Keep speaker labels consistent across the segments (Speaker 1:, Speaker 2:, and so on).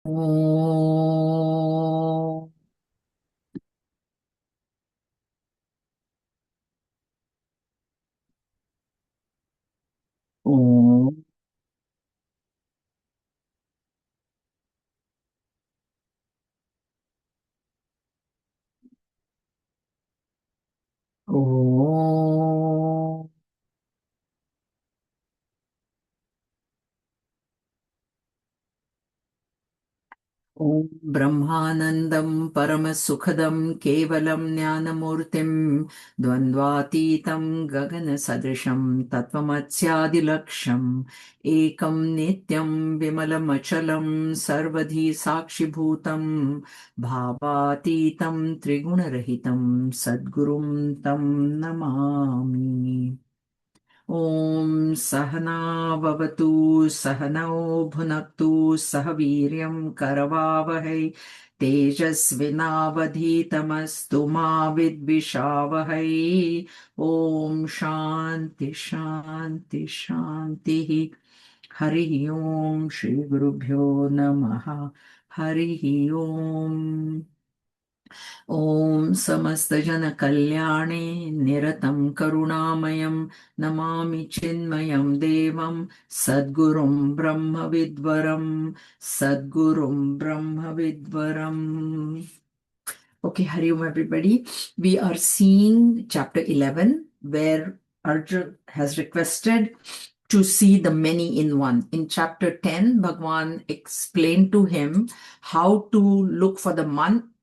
Speaker 1: Oh, oh, oh, Om Brahmanandam Paramasukadam Kevalam Jnanamurtim Dvandvatitam Gagana Sadrisham Tattvamachyadilaksham Ekam Nityam Vimalam Achalam Sarvadhi Sakshibhutam Bhavatitam Triguణarahitam Sadgurum Tam Namami. ॐ सहना भवतु सहनौ भुनक्तु सह वीर्यं करवावहै तेजस्विनावधीतमस्तु मा विद्विषावहै ॐ शान्ति शान्ति शान्तिः हरिः ॐ श्रीगुरुभ्यो नमः हरिः ॐ ॐ समस्तजनकल्याणे निरतं करुणामयं नमामि चिन्मयं देवं सद्गुरुं ब्रह्मविद्वरं सद्गुरुं ब्रह्मविद्वरम्. Okay, Hari Om everybody. We are seeing chapter 11 where Arjun has requested to see the many in one. In chapter 10, Bhagwan explained to him how to look for the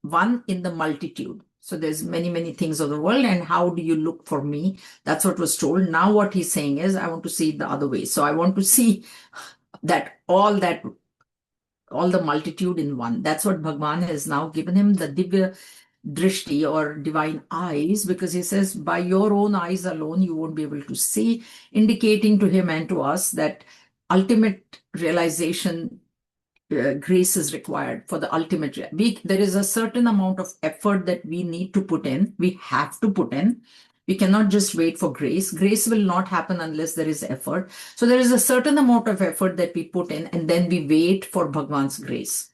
Speaker 1: one in the multitude. So there's many things of the world, and how do you look for me? That's what was told. Now what he's saying is, I want to see it the other way. So I want to see that all the multitude in one. That's what Bhagwan has now given him, the Divya Drishti or divine eyes, because he says, by your own eyes alone, you won't be able to see, indicating to him and to us that ultimate realization, grace is required for the ultimate. There is a certain amount of effort that we need to put in. We have to put in. We cannot just wait for grace. Grace will not happen unless there is effort. So there is a certain amount of effort that we put in, and then we wait for Bhagwan's grace.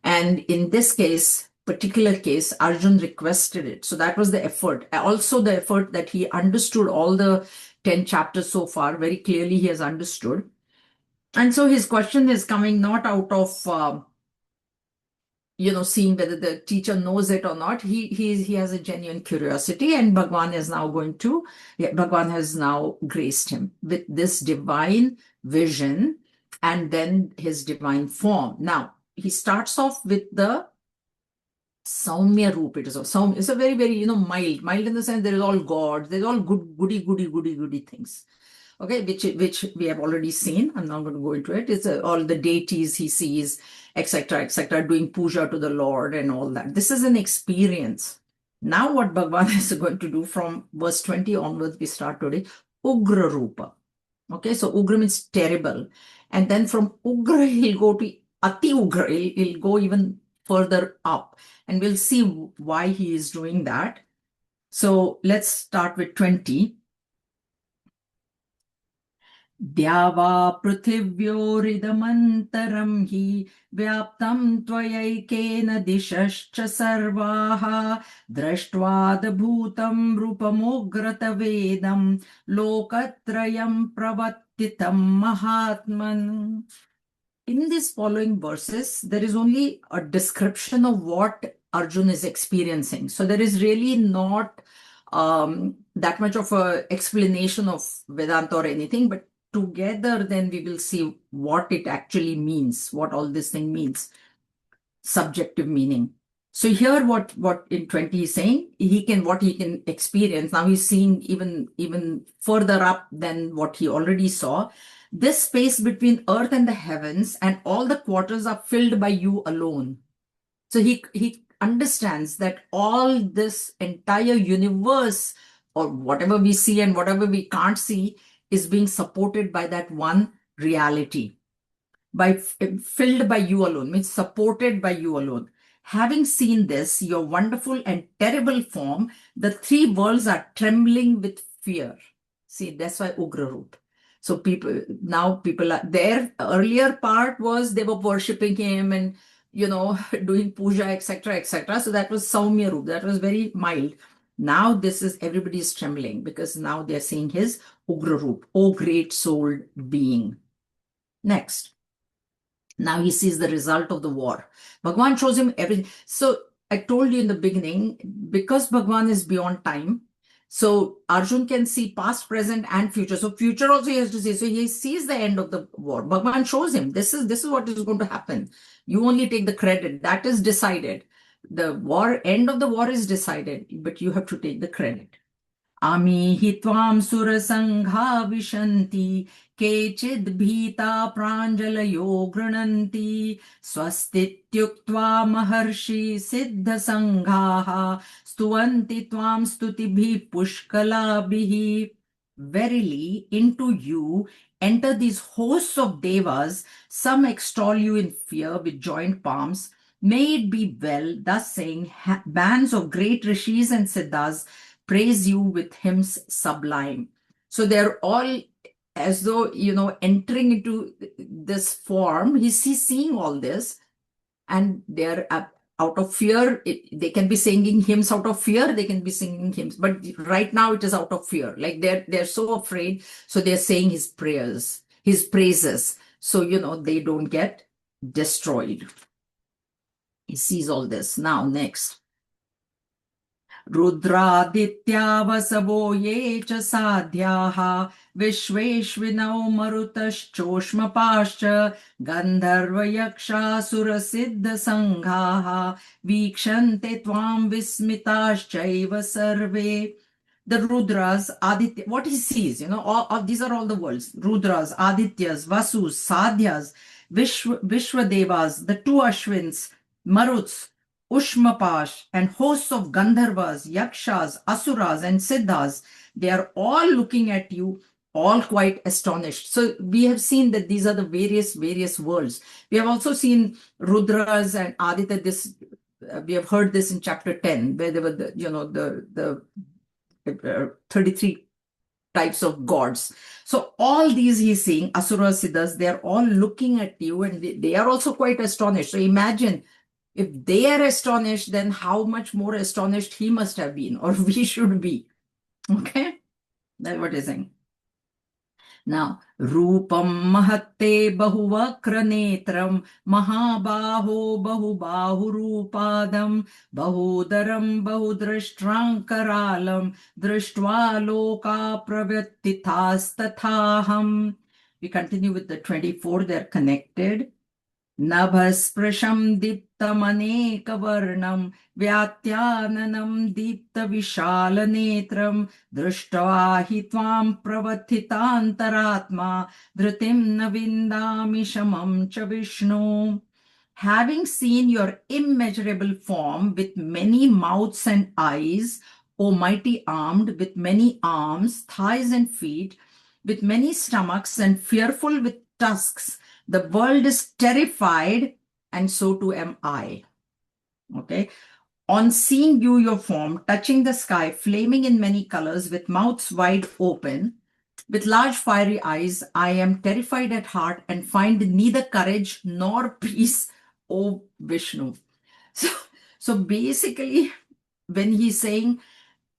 Speaker 1: And in this case, particular case, Arjun requested it. So that was the effort. Also the effort that he understood all the 10 chapters so far. Very clearly he has understood. And so his question is coming not out of seeing whether the teacher knows it or not. He has a genuine curiosity, and Bhagwan has now graced him with this divine vision and then his divine form. Now he starts off with the Saumya Roop. It is it's a very mild in the sense there is all God, there's all goody things. Okay, which we have already seen. I'm not going to go into it. It's all the deities he sees, etc., doing puja to the Lord and all that. This is an experience. Now, what Bhagwan is going to do from verse 20 onwards, we start today, Ugra Rupa. Okay, so Ugra means terrible. And then from Ugra, he'll go to Ati Ugra. He'll go even further up. And we'll see why he is doing that. So let's start with 20. द्यावा पृथिव्योरिदमन्तरं हि व्याप्तं त्वयैकेन दिशश्च सर्वाः दृष्ट्वादभूतं रूपमुग्रतवेदं लोकत्रयं प्रवर्तितं महात्मन्. In these following verses, there is only a description of what Arjun is experiencing. So there is really not that much of an explanation of Vedanta or anything, but together then we will see what it actually means, what all this thing means, subjective meaning. So here what in 20 is saying, what he can experience. Now he's seeing even further up than what he already saw. This space between earth and the heavens and all the quarters are filled by you alone. So he understands that all this entire universe, or whatever we see and whatever we can't see, is being supported by that one reality. Filled by you alone means supported by you alone. Having seen this, your wonderful and terrible form, the three worlds are trembling with fear. See, that's why Ugra Roop. So people are, their earlier part was they were worshipping him and doing puja, etc., etc. So that was Saumya Roop. That was very mild. Now this is, everybody is trembling because now they're seeing his Ugra Roop, O great souled being. Next. Now he sees the result of the war. Bhagwan shows him everything. So I told you in the beginning, because Bhagwan is beyond time, so Arjun can see past, present, and future. So future also he has to see. So he sees the end of the war. Bhagwan shows him this is what is going to happen. You only take the credit. That is decided. The war, end of the war is decided, but you have to take the credit. अमीहि त्वां सुरसङ्घा विशन्ति केचिद् भीता प्राञ्जलयो गृह्णन्ति स्वस्तीत्युक्त्वा महर्षि सिद्धसङ्घाः स्तुवन्ति त्वां स्तुतिभिः पुष्कलाभिः. Verily, into you enter these hosts of devas, some extol you in fear with joined palms. May it be well, thus saying, bands of great rishis and siddhas praise you with hymns sublime. So they're all as though, entering into this form. He's seeing all this, and they're out of fear. They can be singing hymns out of fear. They can be singing hymns, but right now it is out of fear. Like they're so afraid. So they're saying his prayers, his praises. So, they don't get destroyed. He sees all this. Now, next. रुद्रादित्या वसवो ये च साध्याः विश्वेश्विनौ मरुतश्चोष्मपाश्च गन्धर्वयक्षासुरसिद्धसङ्घाः वीक्षन्ते त्वां विस्मिताश्चैव सर्वे. The Rudras, Aditya, what he sees, all these are all the worlds. Rudras, Adityas, Vasus, Sadhyas, Vishwadevas, the two Ashwins, Maruts, Ushmapash, and hosts of Gandharvas, Yakshas, Asuras, and Siddhas, they are all looking at you, all quite astonished. So we have seen that these are the various worlds. We have also seen Rudras and Aditya. We have heard this in chapter 10, where there were the 33 types of gods. So all these he's seeing, Asuras, Siddhas, they are all looking at you, and they are also quite astonished. So imagine, if they are astonished, then how much more astonished he must have been, or we should be. Okay? That's what he's saying. Now, Rupam Mahatte Bahuvakra Netram Mahabaho Bahubahurupadam Bahudaram Bahudrashtrankaralam Drishtva Loka Pravyatithas. We continue with the 24, they're connected. Nabhasprasham diptamanekavarnam vyatyananam diptavishalanetram drushtva hi tvam pravathitantaratma dhritim navindami shamam cha Vishnu. Having seen your immeasurable form with many mouths and eyes, O mighty armed with many arms, thighs and feet, with many stomachs and fearful with tusks, the world is terrified, and so too am I. Okay. On seeing you, your form, touching the sky, flaming in many colors, with mouths wide open, with large fiery eyes, I am terrified at heart and find neither courage nor peace, O Vishnu. So basically, when he's saying,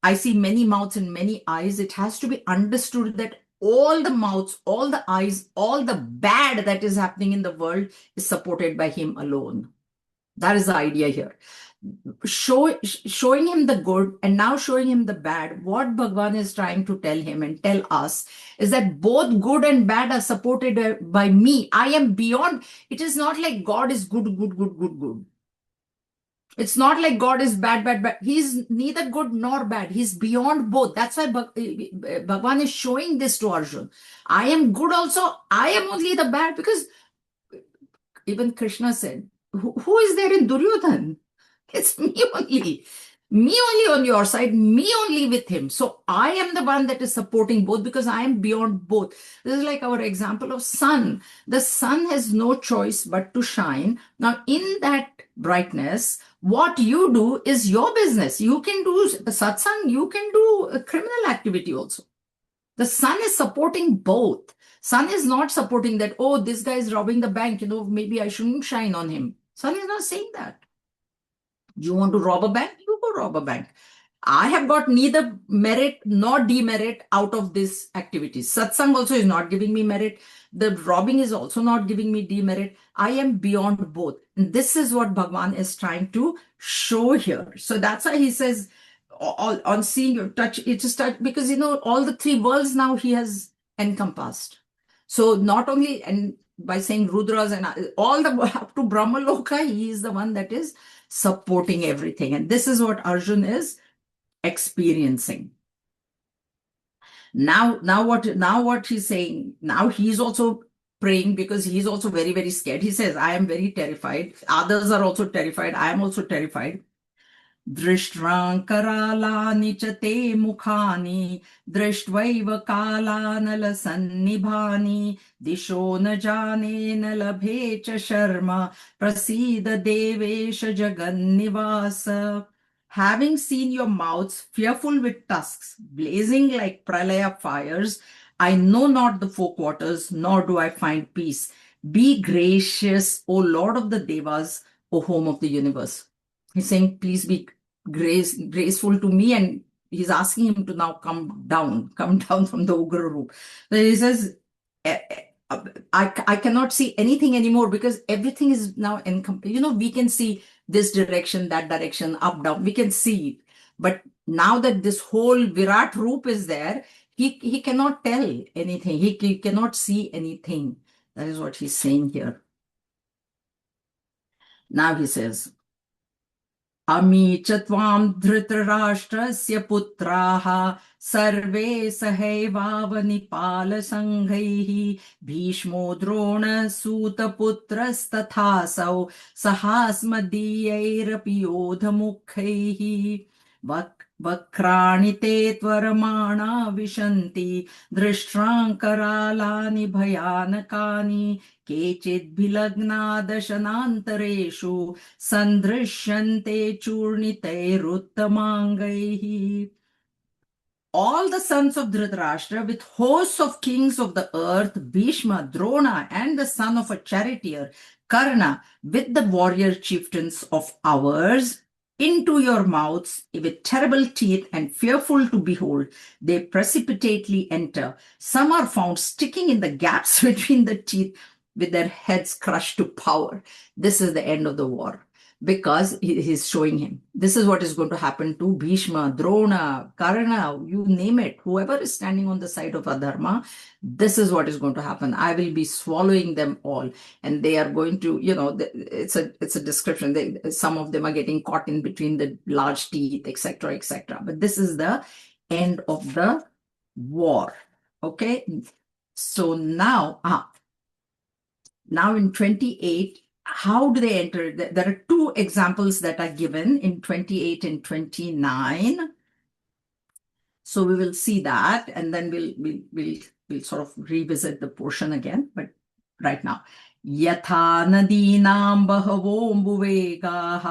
Speaker 1: I see many mouths and many eyes, it has to be understood that all the mouths, all the eyes, all the bad that is happening in the world is supported by him alone. That is the idea here. Showing him the good and now showing him the bad, what Bhagwan is trying to tell him and tell us is that both good and bad are supported by me. I am beyond. It is not like God is good. It's not like God is bad. He's neither good nor bad. He's beyond both. That's why Bhagwan is showing this to Arjun. I am good also. I am only the bad, because even Krishna said, who is there in Duryodhan? It's me only. Me only on your side, me only with him. So I am the one that is supporting both, because I am beyond both. This is like our example of sun. The sun has no choice but to shine. Now, in that brightness, what you do is your business. You can do satsang, you can do a criminal activity also. The sun is supporting both. Sun is not supporting that, oh, this guy is robbing the bank, maybe I shouldn't shine on him. Sali is not saying that. You want to rob a bank? You go rob a bank. I have got neither merit nor demerit out of this activity. Satsang also is not giving me merit. The robbing is also not giving me demerit. I am beyond both. And this is what Bhagwan is trying to show here. So that's why he says, all, on seeing your touch, it is touch, because all the three worlds now he has encompassed. So not only, and by saying Rudras and all the up to Brahma Loka, he is the one that is supporting everything. And this is what Arjun is experiencing. Now what he's saying, now he's also praying because he's also very, very scared. He says, I am very terrified. Others are also terrified. I am also terrified. दृष्ट्राङ्करालानि च ते मुखानि दृष्ट्वैव कालानलसन्निभानि दिशो न जाने न लभे च शर्म प्रसीद देवेश जगन्निवास. Having seen your mouths fearful with tusks, blazing like pralaya fires, I know not the four quarters, nor do I find peace. Be gracious, O Lord of the Devas, O home of the universe. He's saying, please be graceful to me, and he's asking him to now come down from the Ugra roop. So he says, I cannot see anything anymore because everything is now we can see this direction, that direction, up, down, we can see it. But now that this whole Virat roop is there, he cannot tell anything. He cannot see anything. That is what he's saying here. Now he says, अमी च त्वां धृतराष्ट्रस्य पुत्राः सर्वे सहैवावनिपालसङ्घैः भीष्मो द्रोणसूतपुत्रस्तथासौ सहास्मदीयैरपि योधमुखैः वक्राणि ते त्वरमाणा विशन्ति दृष्ट्राङ्करालानि भयानकानि केचिद्भिलग्ना दशनान्तरेषु सन्दृश्यन्ते चूर्णितैरुत्तमाङ्गैः. All the sons of Dhritarashtra with hosts of kings of the earth, Bhishma, Drona, and the son of a charioteer, Karna, with the warrior chieftains of ours, into your mouths with terrible teeth and fearful to behold, they precipitately enter. Some are found sticking in the gaps between the teeth with their heads crushed to powder. This is the end of the war. Because he's showing him, this is what is going to happen to Bhishma, Drona, Karna, you name it, whoever is standing on the side of Adharma, this is what is going to happen. I will be swallowing them all. And they are going to, it's a description. Some of them are getting caught in between the large teeth, etc., etc. But this is the end of the war. Okay. So now in 28, how do they enter? There are two examples that are given in 28 and 29. So we will see that, and then we'll sort of revisit the portion again. But right now, यथा नदीनां बहवोऽम्बुवेगाः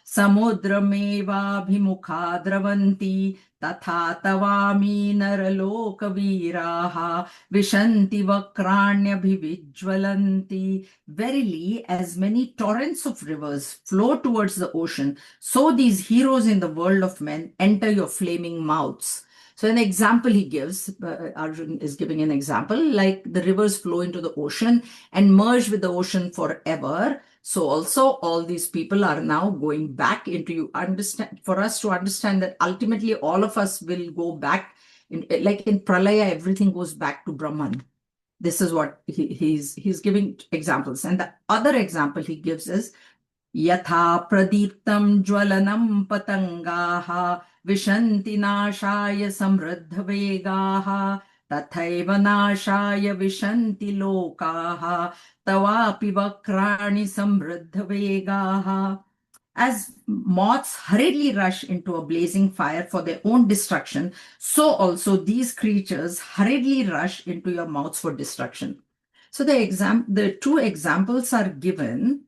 Speaker 1: समुद्रमेवाभिमुखा द्रवन्ति तथा तवामी नरलोकवीराः विशन्ति वक्राण्यभिविज्वलन्ति. Verily, as many torrents of rivers flow towards the ocean, so these heroes in the world of men enter your flaming mouths. So an example he gives, Arjun is giving an example, like the rivers flow into the ocean and merge with the ocean forever. So also all these people are now going back into, you understand, for us to understand that ultimately all of us will go back, like in Pralaya, everything goes back to Brahman. This is what he's giving examples. And the other example he gives is, यथा प्रदीप्तं ज्वलनं पतंगाः विशन्ति नाशाय समृद्धवेगाः तथैव नाशाय विशन्ति लोकाः तवापि वक्राणि समृद्धवेगाः. As moths hurriedly rush into a blazing fire for their own destruction, so also these creatures hurriedly rush into your mouths for destruction. So the two examples are given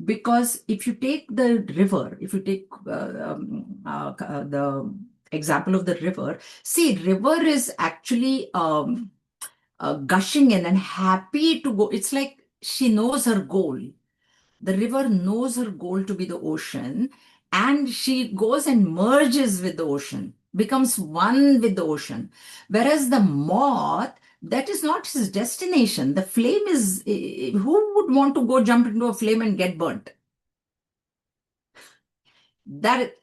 Speaker 1: because if you take the river, if you take the example of the river, see, river is actually gushing in and happy to go. It's like she knows her goal. The river knows her goal to be the ocean, and she goes and merges with the ocean, becomes one with the ocean. Whereas the moth, that is not his destination. The flame is, who would want to go jump into a flame and get burnt?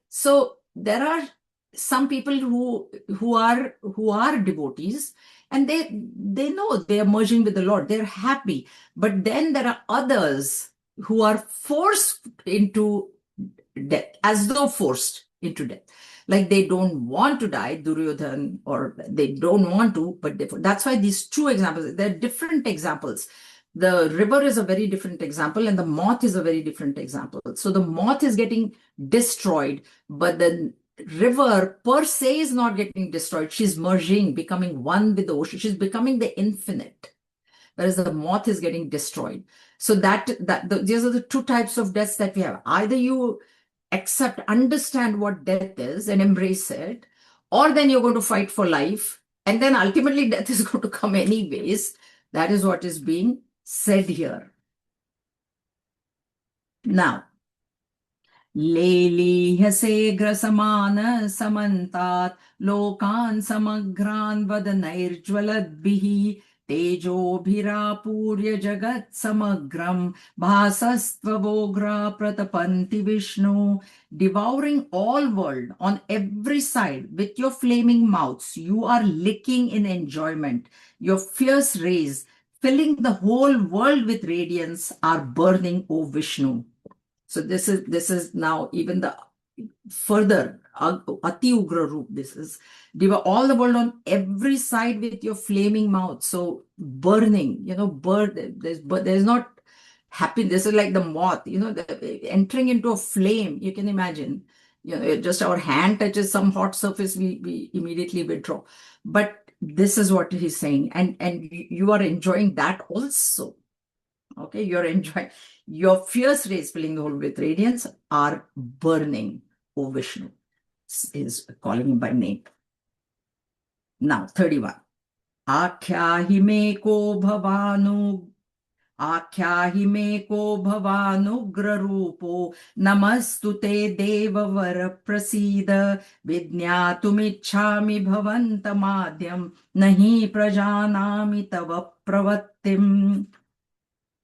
Speaker 1: So there are some people who are devotees, and they know they are merging with the Lord, they're happy. But then there are others who are forced into death, as though forced into death, like they don't want to die, Duryodhan, or they don't want to, but that's why these two examples, they're different examples. The river is a very different example, and the moth is a very different example. So the moth is getting destroyed, but the river per se is not getting destroyed. She's merging, becoming one with the ocean. She's becoming the infinite, whereas the moth is getting destroyed. So these are the two types of deaths that we have. Either you accept, understand what death is and embrace it, or then you're going to fight for life, and then ultimately death is going to come anyways. That is what is being said here. Now, लेलीहसेग्रसमान समन्तात् लोकान् समग्रान् वदनैर्ज्वलद्भिः तेजोभिरापूर्य जगत् समग्रं भासस्त्ववोग्रा प्रतपन्ति Vishnu. Devouring all world on every side with your flaming mouths, you are licking in enjoyment. Your fierce rays, filling the whole world with radiance, are burning, O Vishnu. So this is now even the further Ati Ugra Roop. This is devour all the world on every side with your flaming mouth. So burning, there's not happy. This is like the moth, entering into a flame. You can imagine, just our hand touches some hot surface, we immediately withdraw. But this is what he's saying, and you are enjoying that also. Okay, you're enjoying your fierce rays filling the whole with radiance are burning, O Vishnu. Is calling him by name. Now, 31. Akhyahi me ko bhavanu Akhyahi me ko bhavanugra rupo namastute deva var prasida vidnyatumichhami bhavantamadhyam nahi prajanami tava pravattim.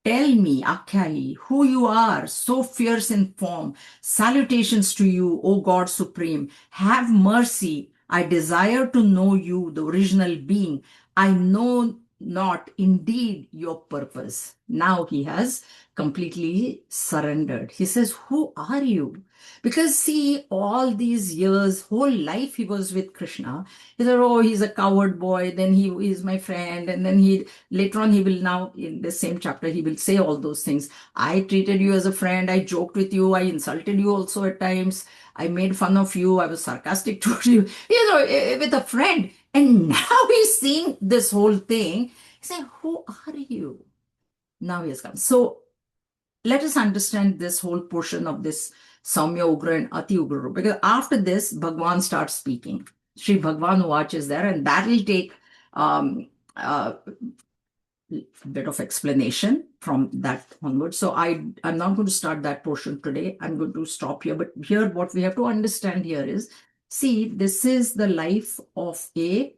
Speaker 1: Tell me, Akhyayi, who you are, so fierce in form. Salutations to you, O God Supreme. Have mercy. I desire to know you, the original being. I know not indeed your purpose. Now he has completely surrendered. He says, who are you? Because see, all these years, whole life he was with Krishna. He said, oh, he's a coward boy. Then he is my friend. And then later on, he will now, in the same chapter, he will say all those things. I treated you as a friend. I joked with you. I insulted you also at times. I made fun of you. I was sarcastic towards you, with a friend. And now he's seeing this whole thing. He's saying, who are you? Now he has come. So let us understand this whole portion of this Saumya Ugra and Ati Ugra. Because after this, Bhagwan starts speaking. Sri Bhagwan Vach is there, and that will take a bit of explanation from that onwards. So I'm not going to start that portion today. I'm going to stop here. But here, what we have to understand here is, see, this is the life of a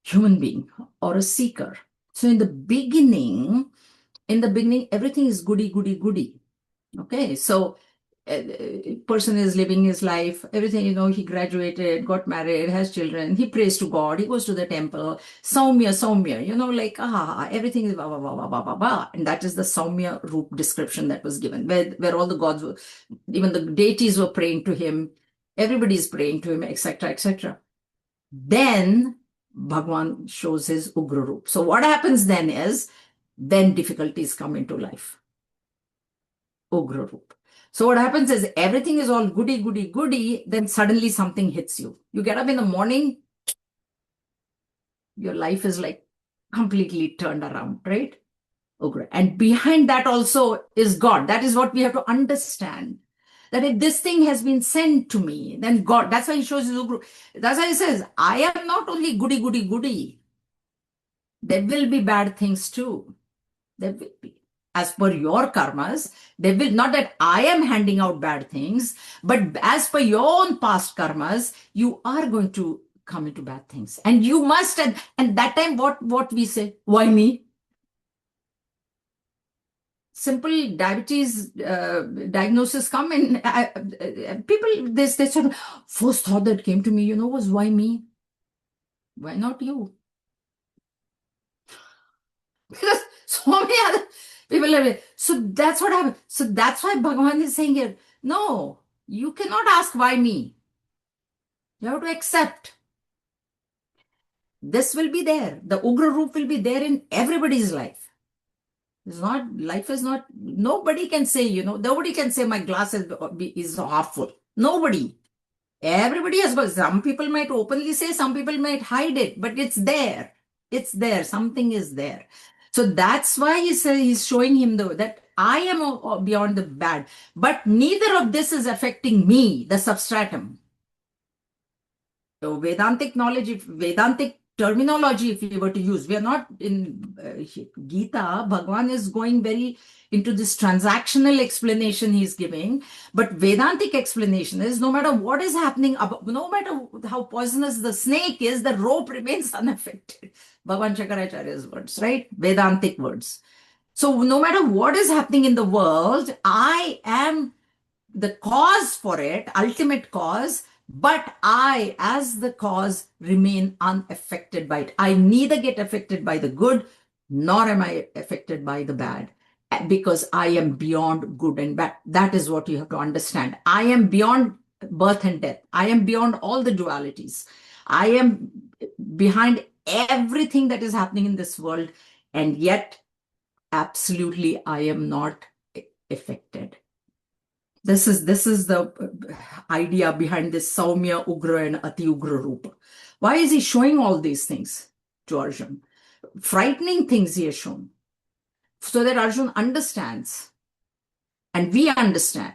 Speaker 1: human being or a seeker. So in the beginning, everything is goody, goody, goody. Okay, so person is living his life, everything, he graduated, got married, has children, he prays to God, he goes to the temple, Saumya, like, everything is blah, blah, blah, blah, blah, blah, blah. And that is the Saumya Roop description that was given, where all the gods were, even the deities were praying to him, everybody is praying to him, etc., etc. Then Bhagwan shows his Ugra Roop. So what happens then difficulties come into life. Ugra Roop. So what happens is everything is all goody, goody, goody. Then suddenly something hits you. You get up in the morning, your life is like completely turned around, right? Ugra. And behind that also is God. That is what we have to understand. That if this thing has been sent to me, then God, that's why he shows his Ugra. That's why he says, I am not only goody, goody, goody. There will be bad things too. There will be. as per your karmas. They will not that I am handing out bad things, but as per your own past karmas, you are going to come into bad things. And you must, and that time what we say, why me? Simple diabetes diagnosis come and people, they sort of, first thought that came to me, was why me? Why not you? Because so many other people are. So that's what happened. So that's why Bhagavan is saying here, no, you cannot ask why me. You have to accept. This will be there. The Ugra Roop will be there in everybody's life. Life is not, nobody can say, nobody can say my glass is half full. Nobody. Everybody has got, some people might openly say, some people might hide it, but it's there. It's there. Something is there. So that's why he's showing him that I am beyond the bad, but neither of this is affecting me, the substratum. So Vedantic knowledge, Vedantic terminology, if we were to use, we are not in Gita, Bhagavan is going very into this transactional explanation he's giving, but Vedantic explanation is no matter what is happening, no matter how poisonous the snake is, the rope remains unaffected. Bhagavan Shankaracharya's words, right? Vedantic words. So no matter what is happening in the world, I am the cause for it, ultimate cause, but I, as the cause, remain unaffected by it. I neither get affected by the good, nor am I affected by the bad, because I am beyond good and bad. That is what you have to understand. I am beyond birth and death. I am beyond all the dualities. I am behind everything that is happening in this world, and yet, absolutely, I am not affected. This is the idea behind this Saumya, Ugra, and Ati Ugra Rupa. Why is he showing all these things to Arjun? Frightening things he has shown, so that Arjun understands, and we understand,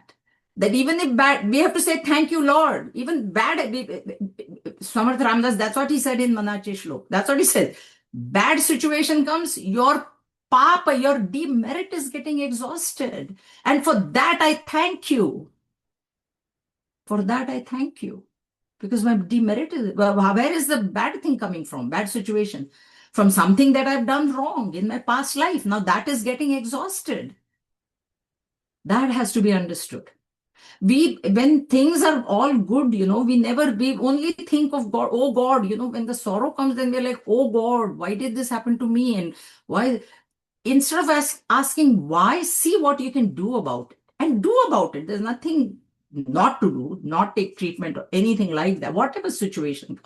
Speaker 1: that even if bad, we have to say, thank you, Lord. Even bad, Samarth Ramdas, that's what he said in Manache Shlok. That's what he said. Bad situation comes, your papa, your demerit is getting exhausted. And for that, I thank you. For that, I thank you. Because my demerit is, where is the bad thing coming from? Bad situation. From something that I've done wrong in my past life. Now that is getting exhausted. That has to be understood. When things are all good, we only think of God, oh God, when the sorrow comes, then we're like, oh God, why did this happen to me? And why? Instead of asking why, see what you can do about it and do about it. There's nothing not to do, not take treatment or anything like that, whatever situation.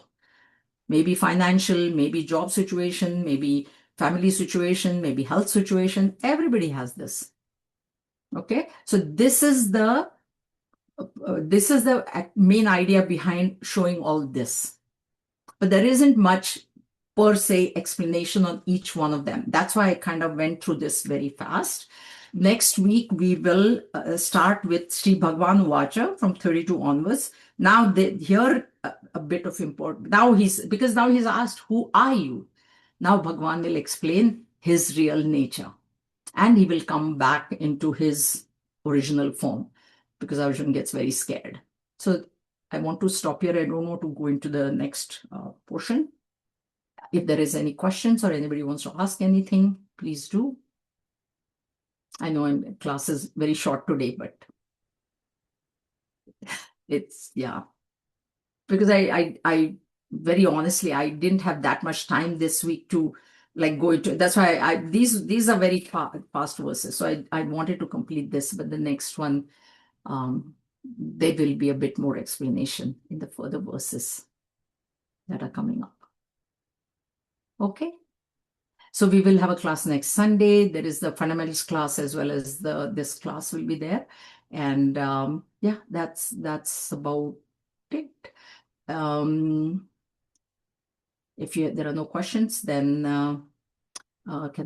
Speaker 1: Maybe financial, maybe job situation, maybe family situation, maybe health situation. Everybody has this. Okay. So this is the main idea behind showing all this. But there isn't much per se explanation on each one of them. That's why I kind of went through this very fast. Next week, we will start with Sri Bhagavan Vacha from 32 onwards. Now, here a bit of important. Now he's asked, who are you? Now Bhagavan will explain his real nature. And he will come back into his original form, because Arjun gets very scared. So I want to stop here. I don't want to go into the next portion. If there is any questions or anybody wants to ask anything, please do. I know class is very short today, but it's, yeah. Because I very honestly, I didn't have that much time this week to go into, that's why these are very fast verses. So I wanted to complete this, but the next one, there will be a bit more explanation in the further verses that are coming up. Okay. So we will have a class next Sunday. There is the fundamentals class as well as this class will be there. And yeah, that's about it. If there are no questions, then I'll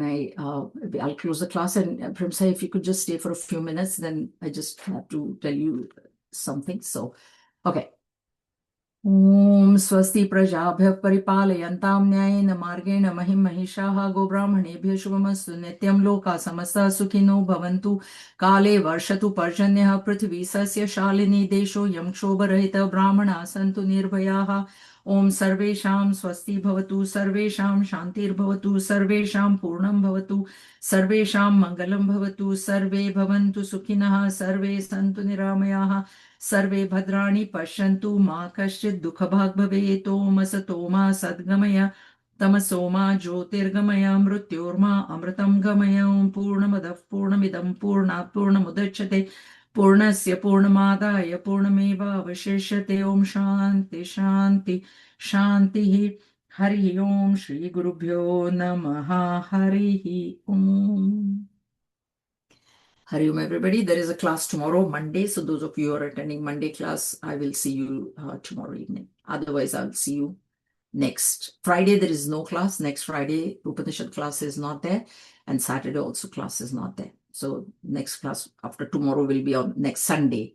Speaker 1: close the class. And Premsa, if you could just stay for a few minutes, then I just have to tell you something. So, okay. ॐ स्वस्ति प्रजाभ्यः परिपालयन्तां न्यायेन मार्गेण महिं महिषाः गोब्राह्मणेभ्यः शुभमस्तु नित्यं लोकाः समस्ताः सुखिनो भवन्तु काले वर्षतु पर्जन्यः पृथिवी सस्यशालिनी देशोऽयं क्षोभरहितः ब्राह्मणाः सन्तु निर्भयाः ॐ सर्वेषां स्वस्ति भवतु सर्वेषां शान्तिर्भवतु सर्वेषां पूर्णं भवतु सर्वेषां मङ्गलं भवतु सर्वे भवन्तु सुखिनः सर्वे सन्तु निरामयाः सर्वे भद्राणि पश्यन्तु मा कश्चित् दुःखभाग् भवेत् ॐ असतो मा सद्गमय तमसो मा ज्योतिर्गमय मृत्योर्मा अमृतं गमय ॐ पूर्णमदः पूर्णमिदं पूर्णात् पूर्णमुदच्यते पूर्णस्य पूर्णमादाय पूर्णमेवावशिष्यते ॐ शान्ति शान्ति शान्तिः हरिः ॐ श्रीगुरुभ्यो नमः हरिः ॐ. Hari Om, everybody. There is a class tomorrow, Monday. So those of you who are attending Monday class, I will see you tomorrow evening. Otherwise, I'll see you next Friday. There is no class. Next Friday, Upanishad class is not there. And Saturday also class is not there. So next class after tomorrow will be on next Sunday.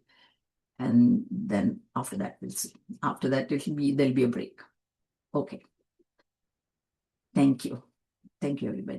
Speaker 1: And then after that, we'll see. After that, there'll be a break. Okay. Thank you. Thank you, everybody.